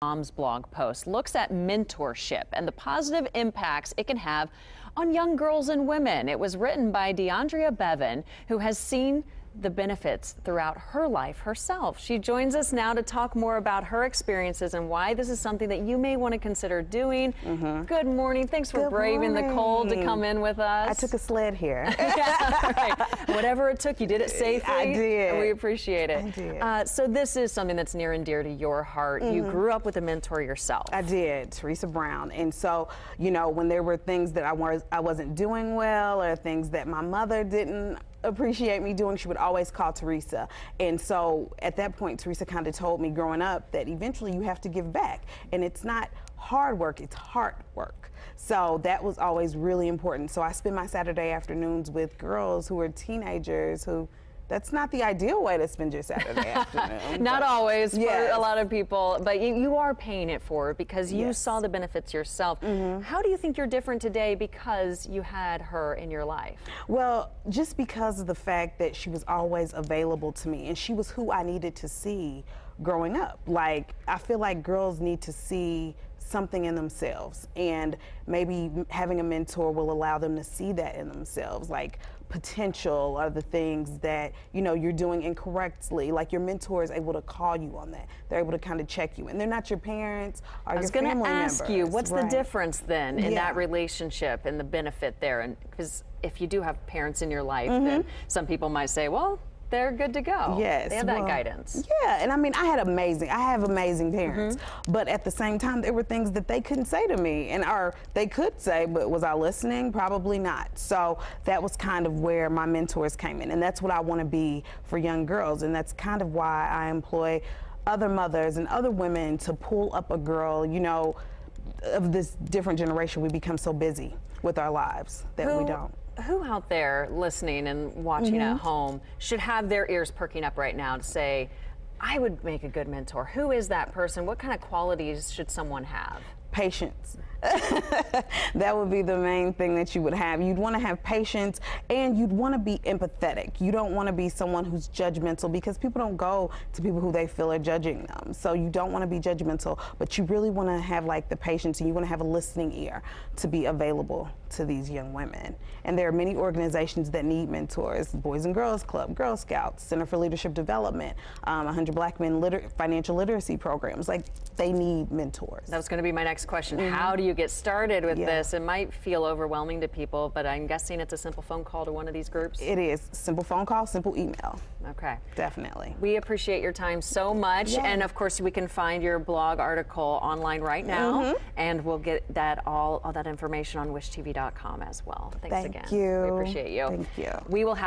Moms Blog post looks at mentorship and the positive impacts it can have on young girls and women. It was written by DeAndrea Bevan, who has seen the benefits throughout her life herself. She joins us now to talk more about her experiences and why this is something that you may want to consider doing. Good morning. Thanks for braving the cold to come in with us. I took a sled here. Yeah, right. Whatever it took, you did it safely. I did. And we appreciate it. I did. So this is something that's near and dear to your heart. You grew up with a mentor yourself. I did, Teresa Brown. And so, you know, when there were things that I wasn't doing well or things that my mother didn't appreciate me doing, she would always call Teresa. And so at that point, Teresa kind of told me growing up that eventually you have to give back. And it's not hard work, it's hard work. So that was always really important. So I spend my Saturday afternoons with girls who are teenagers who that's not the ideal way to spend your Saturday afternoon. Not always for a lot of people, but you are paying it forward because you Yes. saw the benefits yourself. How do you think you're different today because you had her in your life? Well, just because of the fact that she was always available to me and she was who I needed to see growing up. Like, I feel like girls need to see something in themselves, and maybe having a mentor will allow them to see that in themselves, like potential or the things that, you know, you're doing incorrectly. Like, your mentor is able to call you on that. They're able to kind of check you, and they're not your parents or your family members. I was going to ask you, what's the difference then in that Yeah. relationship and the benefit there? And because if you do have parents in your life, then some people might say, well, they're good to go. Yes. They have that guidance. Yeah, and I mean, I have amazing parents, but at the same time, there were things that they couldn't say to me, and or they could say, but was I listening? Probably not. So that was kind of where my mentors came in, and that's what I want to be for young girls, and that's kind of why I employ other mothers and other women to pull up a girl, you know, of this different generation. We become so busy with our lives that we don't. Who out there listening and watching at home should have their ears perking up right now to say, I would make a good mentor? Who is that person? What kind of qualities should someone have? Patience. That would be the main thing that you would have. You'd want to have patience, and you'd want to be empathetic. You don't want to be someone who's judgmental, because people don't go to people who they feel are judging them. So you don't want to be judgmental, but you really want to have like the patience, and you want to have a listening ear to be available to these young women. And there are many organizations that need mentors: Boys and Girls Club, Girl Scouts, Center for Leadership Development, 100 Black Men financial literacy programs. Like, they need mentors. That was going to be my next question. How do you get started with this? It might feel overwhelming to people, but I'm guessing it's a simple phone call to one of these groups. It is. Simple phone call, simple email. Okay. Definitely. We appreciate your time so much. Yeah. And of course, we can find your blog article online right now. And we'll get that all that information on wishtv.com as well. Thanks again. Thank you. We appreciate you. Thank you. We will have